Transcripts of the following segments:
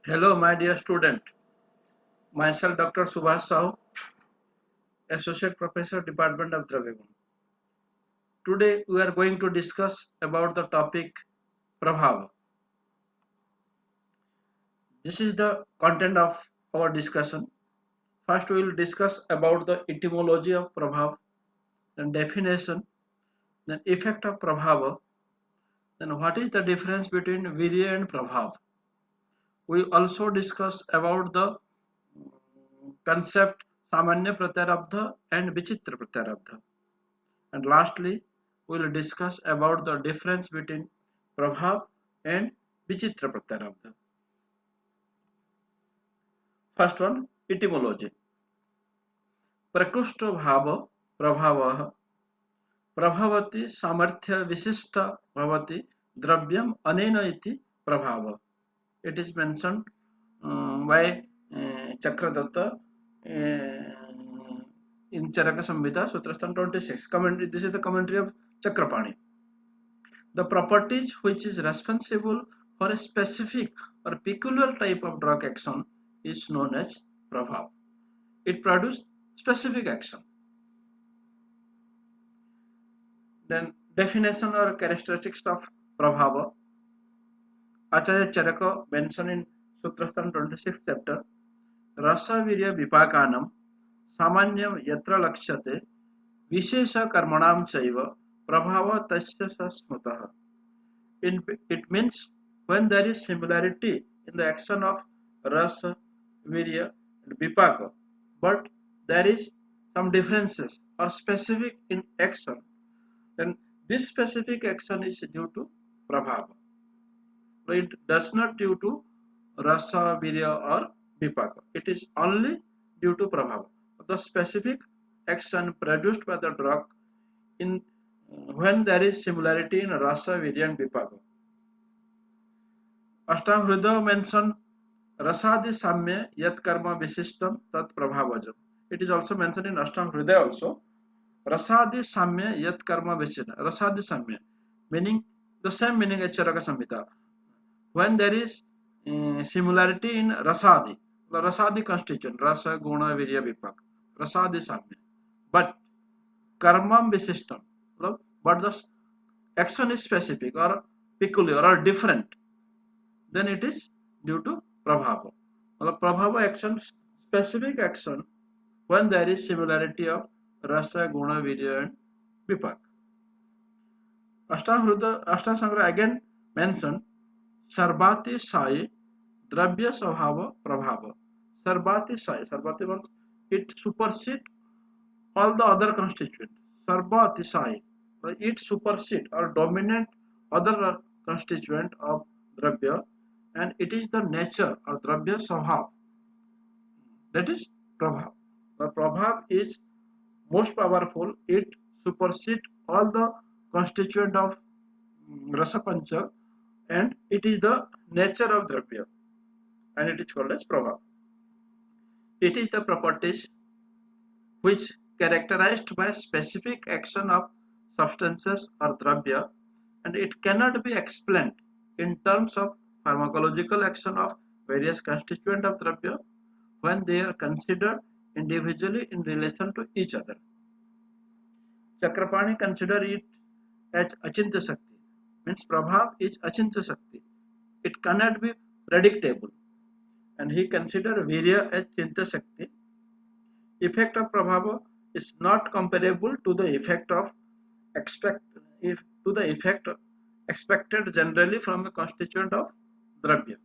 Hello, my dear student. Myself, Dr. Subhash Sahu, Associate Professor, Department of Dravigun. Today, we are going to discuss about the topic Prabhav. This is the content of our discussion. First, we will discuss about the etymology of Prabhav, then definition, then effect of Prabhav, then what is the difference between Virya and Prabhav. We also discuss about the concept Samanya Pratyarabdha and Vichitra Pratyarabdha. And lastly, we will discuss about the difference between Prabhav and Vichitra Pratyarabdha. First one, etymology. प्रकृष्ट भाव प्रभावः प्रभवति सामर्थ्य विशिष्ट भवति द्रव्यम अनेन इति प्रभाव. It is mentioned by Chakradutta in Charaka Samhita Sutrasthana 26. This is the commentary of Chakrapani. The properties which is responsible for a specific or peculiar type of drug action is known as prabhav. It produces specific action. Then definition or characteristics of prabhava. Acharya Charaka mentioned in Sutrasthana 26th chapter, Rasa Virya Vipakanam Samanyam Yatra Lakshate Vishesha Karmanam Chaiva Prabhava Tasya Smutaha. It means when there is similarity in the action of rasa, virya, and vipaka, but there is some differences or specific in action, then this specific action is due to prabhava. So it does not due to rasa, virya, or vipaka. It is only due to prabhava. The specific action produced by the drug in when there is similarity in rasa, virya, and vipaka. Ashtavruddha mentioned Rasadi Samya Yat Karma Visishtam Tat Prabhavajam. It is also mentioned in Ashtavruddha also. Rasadi Samya Yat Karma Visishtam. Rasadi Samya, meaning the same meaning as Charaka Samhita. When there is similarity in Rasadi, the Rasadi constituent, Rasa, Guna, Virya, Vipak, Rasadi Samya. But Karmam Visishtam, but the action is specific or peculiar or different, then it is due to prabhava. Prabhava action, specific action when there is similarity of rasa, guna, virya, and vipak. Ashtasangra again mentioned Sarbati Sai Dravya Svabhava Prabhava. Sarbati Sai. Sarbati means it supersedes all the other constituents. Sarbati Sai. It supersedes or dominate other constituent of Dravya, and it is the nature or Dravya Svabhav. That is Prabhav. The Prabhav is most powerful. It supersedes all the constituent of Rasa Pancha, and it is the nature of Dravya, and it is called as Prabhav. It is the properties which characterized by specific action of substances or Dravya, and it cannot be explained in terms of pharmacological action of various constituents of Dravya when they are considered individually in relation to each other. Chakrapani consider it as Achintya Shakti, means Prabhav is Achintya Shakti. It cannot be predictable, and he consider Virya as Chintya Shakti. Effect of Prabhava is not comparable to the effect of expected generally from a constituent of Dravya.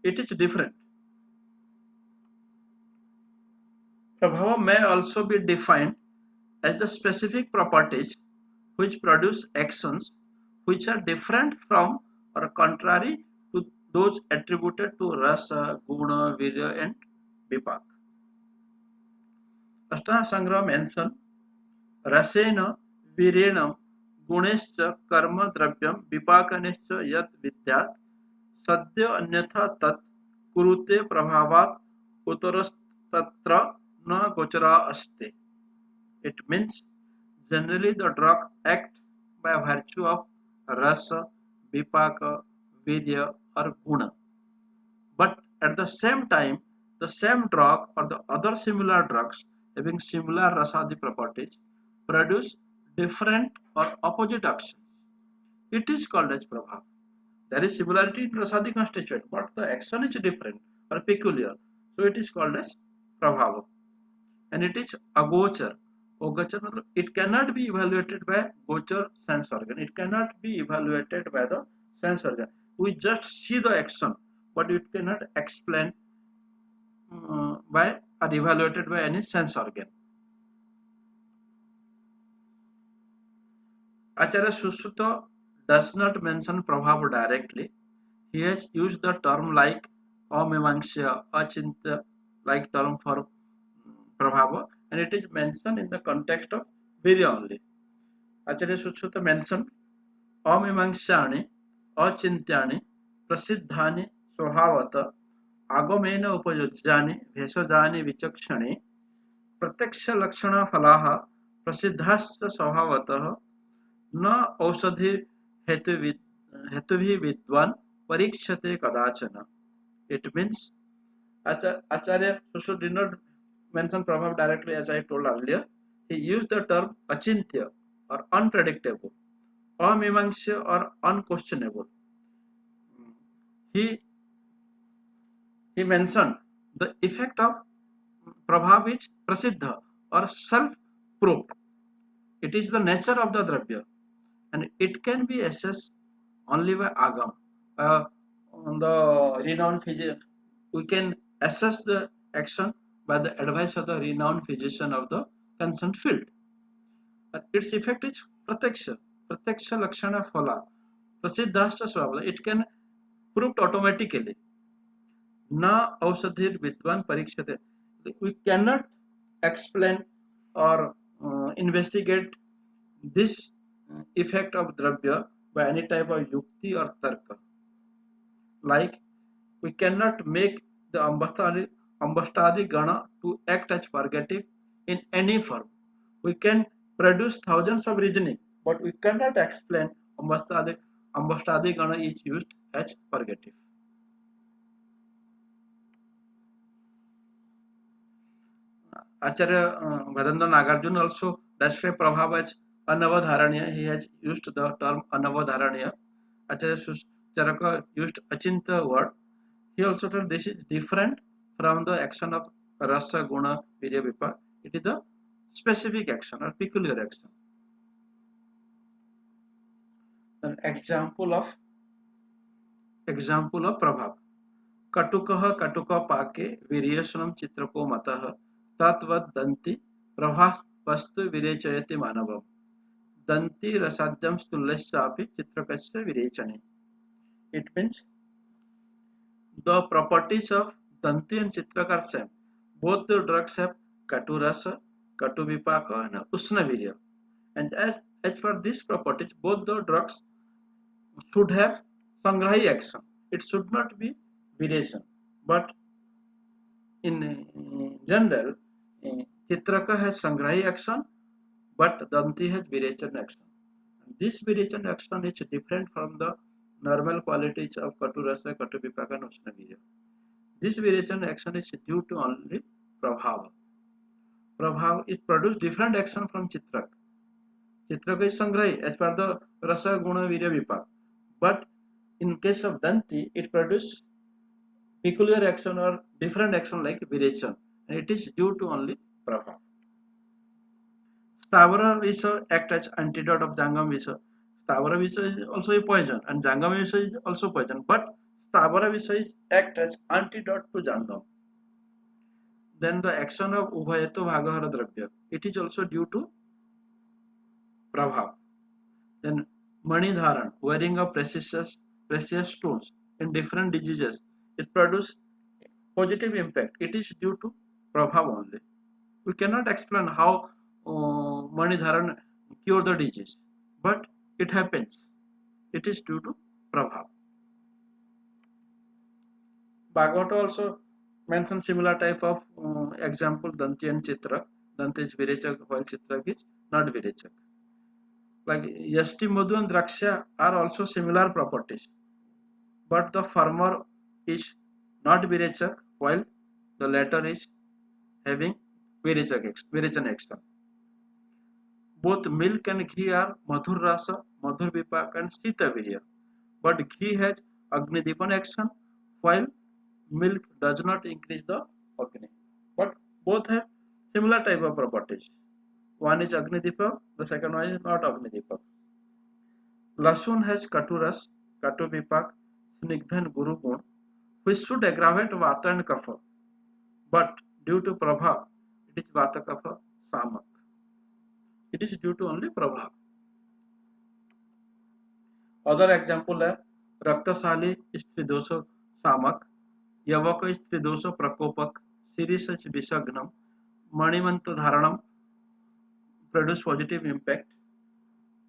It is different. Prabhava may also be defined as the specific properties which produce actions which are different from or contrary to those attributed to rasa, guna, virya, and vipak. Ashtasangra mentioned rasena, virena, gunescha, karma, dravyam, vipakanescha yat vidyat, sadya anyatha tat, kurute prabhavat utarastatra na gochara aste. It means generally the drug acts by virtue of rasa, vipaka, virya, or guna. But at the same time, the same drug or the other similar drugs having similar rasadi properties produce different or opposite actions. It is called as prabhav. There is similarity in rasadi constituent, but the action is different or peculiar. So it is called as prabhava. And it is agochar. Agochar, it cannot be evaluated by gochar sense organ. It cannot be evaluated by the sense organ. We just see the action, but it cannot explain by or evaluated by any sense organ. Acharya Sushruta does not mention prabhav directly. He has used the term like amimamsya, achintya, like term for prabhava, and it is mentioned in the context of virya only. Acharya Sushruta mentioned अमीमांसानि अचिन्त्यानि प्रसिद्धानि स्वभावत आगमेन उपयुज्यानि भेषजानि विचक्षणे प्रत्यक्षलक्षणफलाः प्रसिद्धाश्च स्वभावतः न औषधि हेतुभिः विद्वान् परीक्षते कदाचन. It means Acharya Sushruta did not mention Prabhav directly, as I told earlier. He used the term achintya or unpredictable, amimamsya or unquestionable. He mentioned the effect of prabhav is prasiddha or self-proved. It is the nature of the dravya, and it can be assessed only by agam. On the renowned physician, we can assess the action by the advice of the renowned physician of the concerned field. Its effect is prataksha, prataksha lakshana phala, prasiddhascha swabla. It can proved automatically. Na aushadhir vidwan parikshate. We cannot explain or investigate this effect of dravya by any type of yukti or tarka. Like we cannot make the ambastadi gana to act as purgative in any form. We can produce thousands of reasoning, but we cannot explain ambastadi gana is used as purgative. Acharya Bhadanda Nagarjuna also described Prabhav as anavadharaniya. He has used the term anavadharaniya. Acharya Charaka used achinta word. He also told this is different from the action of rasa, guna, virya, vipak. It is the specific action or peculiar action. An example of Prabhav. कटुकः कटुकपाके वीर्येषणं चित्रको मतः तद्वद् दन्ति प्रभाः वस्तु विरेचयति मानवम् दन्ति रसाद्यं स्तुल्यश्चापि चित्रकस्य विरेचने. It means the properties of Danti and Chitrak are same. Both the drugs have Katu Rasa, Katu Vipaka and Usna Virya. And as for these properties, both the drugs should have Sangrahi action. It should not be viration. But in general, Chitraka has Sangrahi action, but Danti has Virechan action. This Virechan action is different from the normal qualities of Katurasa, Katuvipaka and Usnavirya. This Virechan action is due to only Prabhava. Prabhava is produced different action from Chitrak. Chitraka is Sangrahi as per the Rasa, Guna, Virya, Vipak. But in case of Danti, it produces peculiar action or different action like Virechan, and it is due to only Prabhava. Stavara Visa act as antidote of Jangam Visa. Stavara Visa is also a poison and Jangam Visa is also poison, but Stavara Visa is act as antidote to Jangam. Then the action of Ubhayato Bhagahara Dravya, it is also due to Prabhav. Then Mani Dharan, wearing of precious stones in different diseases, it produces positive impact. It is due to Prabhav only. We cannot explain how Mani Dharan cure the disease, but it happens. It is due to Prabhav. Bhagavata also mentions similar type of example Danti and Chitrak. Danti is Virechak while Chitrak is not Virechak. Like Yasti, Madhu and Draksha are also similar properties. but the former is not Virechak, while the latter is having Virechan extra. Both milk and ghee are Madhur Rasa, Madhur Vipak and Sita Virya. But ghee has Agnidipan action, while milk does not increase the Agni. But both have similar type of properties. One is Agnidipak, the second one is not Agnidipak. Lasun has Katuras, Katu Vipak, Snigdhan Guru Gun, which should aggravate Vata and Kapha. But due to Prabha, it is Vata Kapha Samak. It is due to only Prabha. Other example है रक्तशाली स्त्रीदोष सामक यवक स्त्रीदोष प्रकोपक शीर्ष विषग्नम मणिमंत धारणम produce positive impact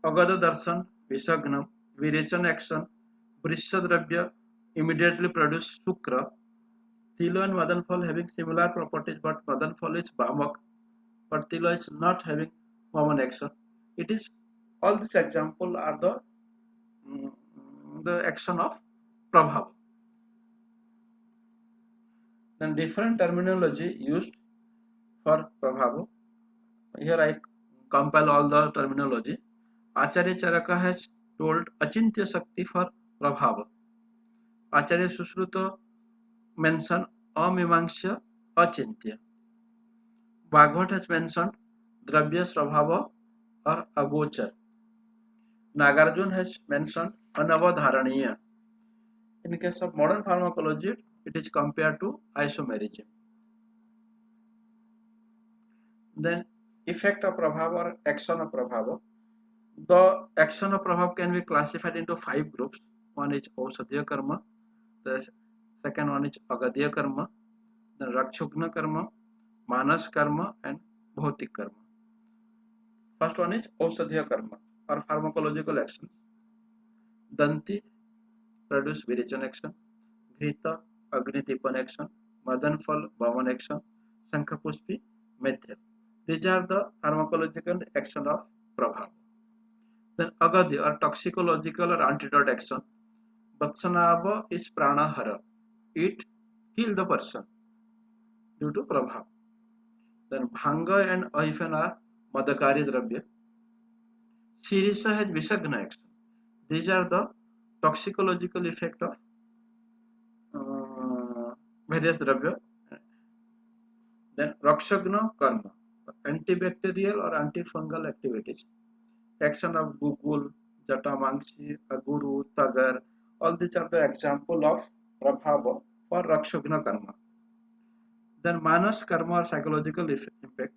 अगध Darshan विषग्नम विरेचन action वृषद्रव्य immediately produce shukra Tilo and Madanfal having similar properties but Madanfal is Bhamak but Tilo is not having common action. It is all these examples are the action of Prabhav. Then different terminology used for Prabhav. Here I compile all the terminology. Acharya Charaka has told Achintya Shakti for Prabhav. Acharya Sushruta mentioned Amimamsya Achintya. Bhagavad has mentioned Dravya Svabhava or Agochar. Nagarjuna has mentioned Anavadharaniya. In case of modern pharmacology, it is compared to isomerism. Then effect of Prabhava or action of Prabhava. The action of Prabhav can be classified into 5 groups. One is Ausadhya Karma, the second one is Agadhya Karma, then Rakshugna Karma, Manas Karma and Bhautik Karma. First one is Ausadhya Karma or pharmacological action. Danti produce Virechan action, Grita Agnidipan action, Madanfal Bhavan action, Shankhapushpi Medhya. These are the pharmacological action of Prabhav. Then Agadhya or toxicological or antidote action. Vatsanava is pranahara. It kill the person due to Prabhav. Then Bhanga and Aifen are Madakari Dravya. Sirisa has Visagna action. These are the toxicological effect of various Dravya. Then Rakshagna Karma. Antibacterial or antifungal activities. Action of Google, Jatamangshi, Aguru, Tagar. All these are the example of Prabhava for Rakshagna Karma. Then Manas Karma or psychological impact.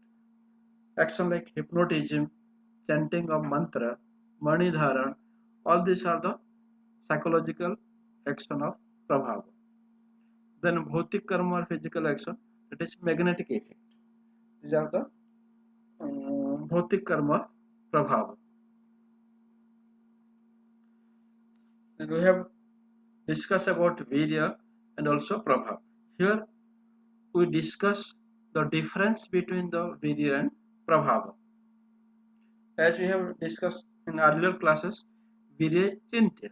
Action like hypnotism, chanting of mantra, mani dharan, all these are the psychological action of Prabhava. Then Bhautik Karma or physical action, it is magnetic effect. These are the Bhautik Karma Prabhava. Then we have discussed about Virya and also Prabhava. Here we discuss the difference between the Virya and Prabhava. As we have discussed in earlier classes, Virya is Chintya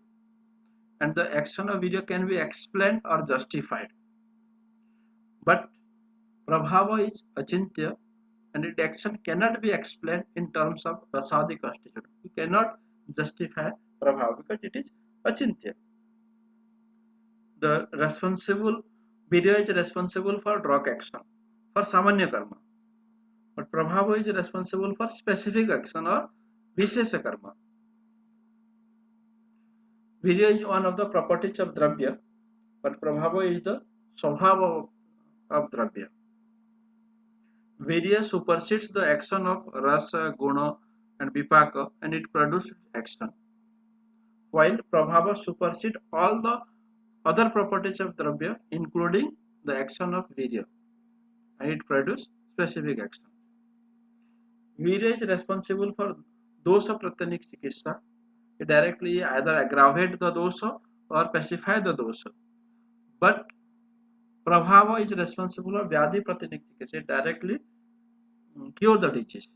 and the action of Virya can be explained or justified. But Prabhava is Achintya and its action cannot be explained in terms of Rasadi constitution. We cannot justify Prabhava because it is Achintya. The responsible Virya is responsible for drug action, for Samanya Karma. But Prabhava is responsible for specific action or Vishesha Karma. Virya is one of the properties of Dravya, but Prabhava is the Swabhava of Dravya. Virya supersedes the action of Rasa, Guna and Vipaka and it produces action. While Prabhava supersedes all the other properties of Dravya including the action of Virya and it produces specific action. Virya is responsible for dosha pratyanik chikitsa. It directly either aggravate the dosha or pacify the dosha. But Prabhava is responsible for vyadhi pratyanik chikitsa. It directly cure the disease.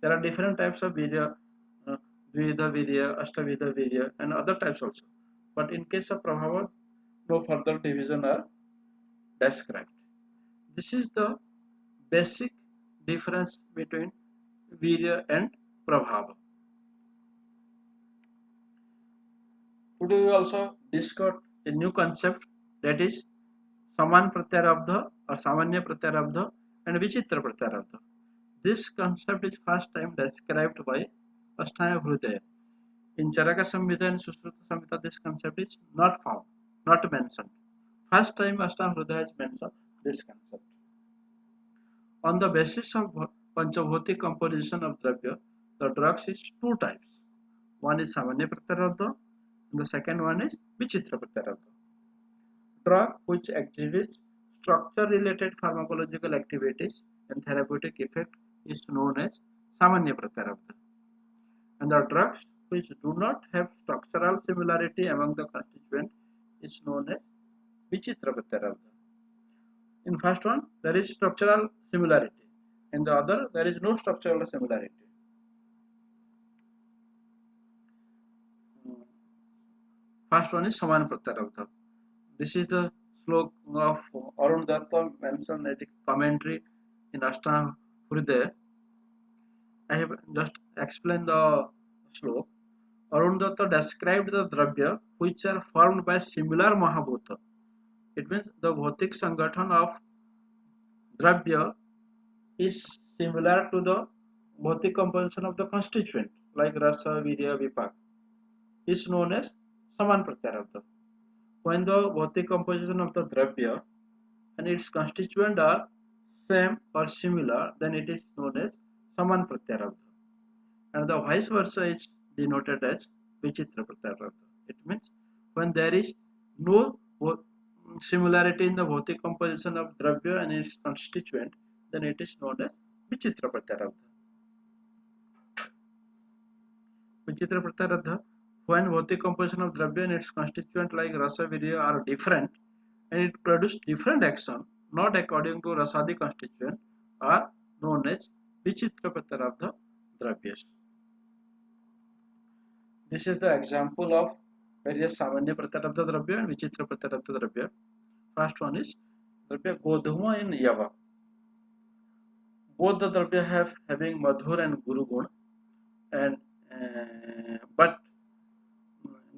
There are different types of virya, Dvida virya, Ashtavidha virya, and other types also. but in case of Prabhava, no further division are described. This is the basic difference between Virya and Prabhava. Today we also discuss a new concept, that is Saman Pratyarabdha or Samanya Pratyarabdha and Vichitra Pratyarabdha. This concept is first time described by Ashtanga Hrudaya. In Charaka Samhita and Susruta Samhita, this concept is not found, not mentioned. First time Ashtanga Hrudaya has mentioned this concept. On the basis of Panchabhuti composition of Dravya, the drugs is two types. One is Samanya Pratyarabdha and the second one is Vichitra Pratyarabdha. Drug which exhibits structure-related pharmacological activities and therapeutic effect is known as Samanya Pratyarabdha. And the drugs which do not have structural similarity among the constituents is known as Vichitra Pratyarabdha. In first one, there is structural similarity. In the other, there is no structural similarity. First one is Saman Pratyarabdha. This is the slok of Arun Datta mentioned as a commentary in Ashtanga Hridaya. I have just explained the slok. Arun Datta described the dravya which are formed by similar Mahabhuta. It means the Bhautik Sangathan of dravya is similar to the Bhautik composition of the constituent like Rasa, Virya, Vipak is known as Saman Pratyarabdha. When the Bhautik composition of the dravya and its constituent are same or similar, then it is known as Saman Pratyarabdha. And the vice versa is denoted as Vichitra Pratyarabdha. It means when there is no similarity in the Bhautik composition of dravya and its constituent, then it is known as Vichitra Pratyarabdha. Vichitra Pratyarabdha, when Bhautik composition of dravya and its constituent like Rasa, Virya are different and it produces different action, not according to Rasadi constituent, are known as Vichitra Pratyarabdha dravyas. This is the example of various Samanya Pratyarabdha dravya and Vichitra Pratyarabdha dravya. First one is dravya Godhuma and Yava. Both the dravya having Madhur and Guru Gun, and but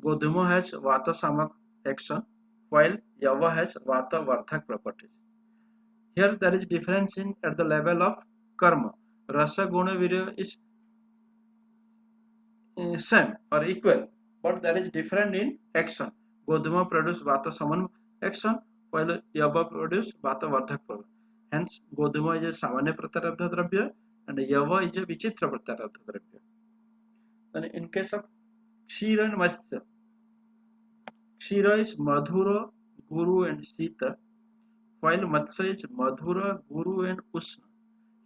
Godhuma has Vata Samak action while Yava has Vata Vardhak properties. Here there is difference in at the level of karma. Rasa Guna Virya is same or equal, but there is different in action. Godhuma produce Vata Saman action while Yava produce Vata Vardhak problem. Hence Godhuma is a Samanya Pratyarabdha dravya and Yava is a Vichitra Pratyarabdha dravya. Then in case of Kshira and Matsya, Kshira is Madhura, Guru and Sita, while Matsya is Madhura, Guru and Usna.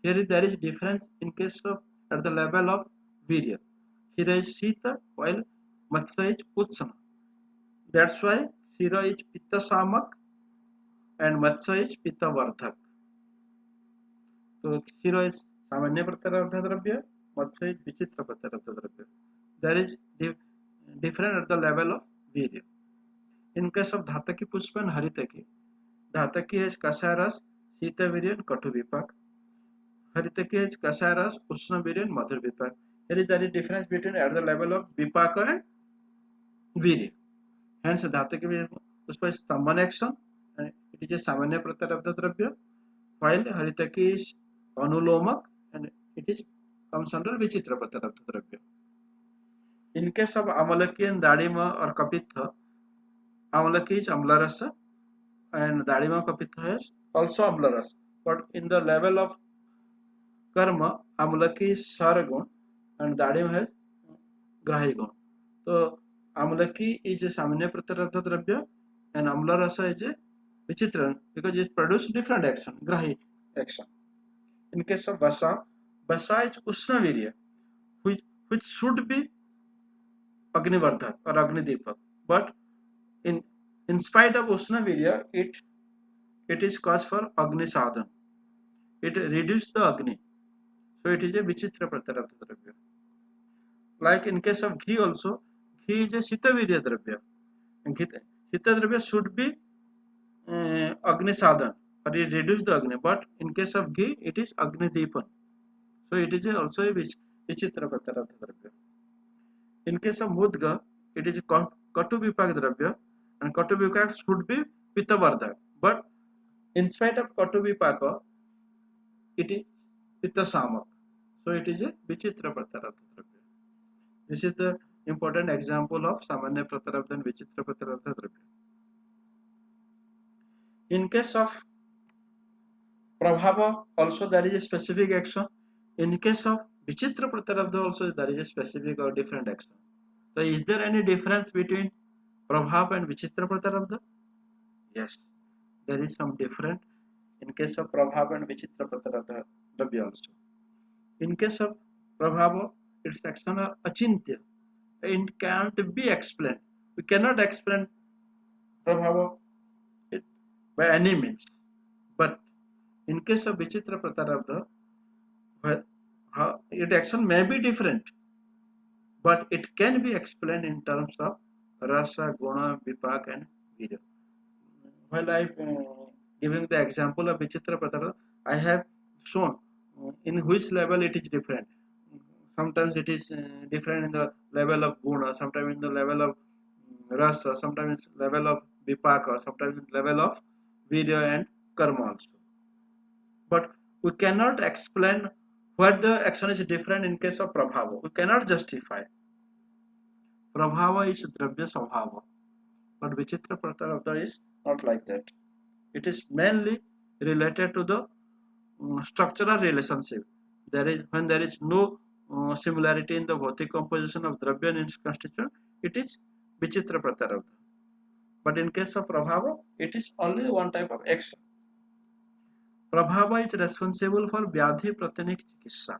Here there is difference in case of at the level of Virya. Here is Sita while Matsya is Utsana. That's why Shira is Pitta Samak and Matsya is Pitta Vardhak. So Shira is Samanya Pratyarabdha dravya, Matsya is Vichitra Pratyarabdha dravya. There is different at the level of Virya. In case of Dhataki Pushpa and Haritaki, Dhataki has Kasharas, Sita Virya and Katu Vipak. Haritaki has Kasharas, Usna Virya and Madhur Vipak. Here is there is difference between at the level of Vipaka and Virya. Hence Dhataki Pushpa is Saman action and it is a Samanya Pratyarabdha dravya, while Haritaki is Anulomak and it is comes under Vichitra Pratyarabdha dravya. In case of Amalaki and Dadima or Kapitha, Amalaki is Amlarasa and Dadima Kapitha is also Amlarasa. But in the level of Karma, Amalaki is Saragun and Dadima has Grahigun. So Amalaki is a Samanya Pratyarabdha dravya and Amlarasa is a Vichitra because it produces different action, Grahi action. In case of Vasa, Vasa is Usna Virya, which should be Agnivardhak or Agnideepak. But in spite of Usna Virya, it is cause for Agni Sadhan. It reduces the Agni. So it is a Vichitra Pratyarabdha dravya. Like in case of Ghee also, Ghee is a Sita Virya dravya. Shita Dravya should be Agni Sadhan, or it reduce the Agni, but in case of ghee, it is Agni Deepan. So it is also a Vichitra Pratarabdha Dravya. In case of Mudga, it is Katu Vipak Dravya, and Katu Vipak should be Pitta Vardhak. But in spite of Katu Vipaka, it is Pitta Samak. So it is a Vichitra Pratarabdha Dravya. This is the important example of Samanya Pratarabdha and Vichitra Pratarabdha Dravya. In case of Prabhava, also there is a specific action. In case of Vichitra Pratarabdha, also there is a specific or different action. So is there any difference between Prabhava and Vichitra Pratarabdha? Yes, there is some difference in case of Prabhava and Vichitra Pratarabdha also. In case of Prabhava, its action are achintya. It can't be explained. We cannot explain Prabhava it by any means. But in case of Vichitra Pratarabdha, well, its action may be different, but it can be explained in terms of rasa, guna, vipak, and virya. While I giving the example of Vichitra Pratarabdha, I have shown in which level it is different. Sometimes it is different in the level of guna, sometimes in the level of rasa, sometimes level of vipaka, sometimes level of virya and karma also. But we cannot explain where the action is different in case of prabhava. We cannot justify. Prabhava is dravya svabhava, but Vichitra Pratarabdha is not like that. It is mainly related to the structural relationship. There is when there is no similarity in the bhautic composition of dravya and its constituent, it is Vichitra Pratarabdha. But in case of Prabhava, it is only one type of action. Prabhava is responsible for Vyadhi Pratinik Chikissa,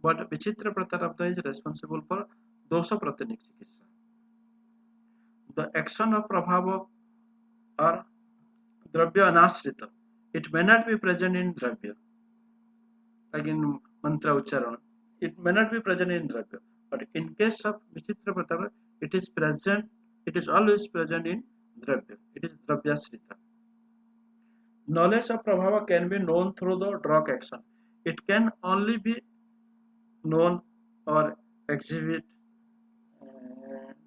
but Vichitra Pratarabdha is responsible for Dosa Pratinik Chikissa. The action of Prabhava or Dravya Anashrita, it may not be present in Dravya, like in mantra Ucharana. It may not be present in Dravya, but in case of Vichitra Pratarabdha, it is present, it is always present in Dravya. It is Dravya Shrita. Knowledge of Prabhava can be known through the drug action. It can only be known or exhibit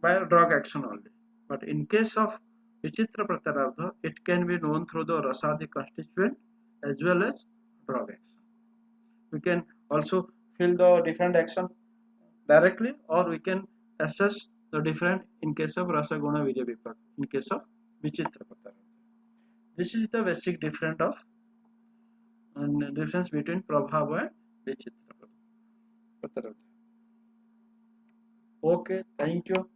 by drug action only. But in case of Vichitra Pratarabdha, it can be known through the Rasadi constituent as well as drug action. We can also feel the different action directly, or we can assess the different in case of Rasaguna Virya Vipak, in case of Vichitra Pratarabdha. This is the basic difference between Prabhava and Vichitra Pratarabdha. Okay, thank you.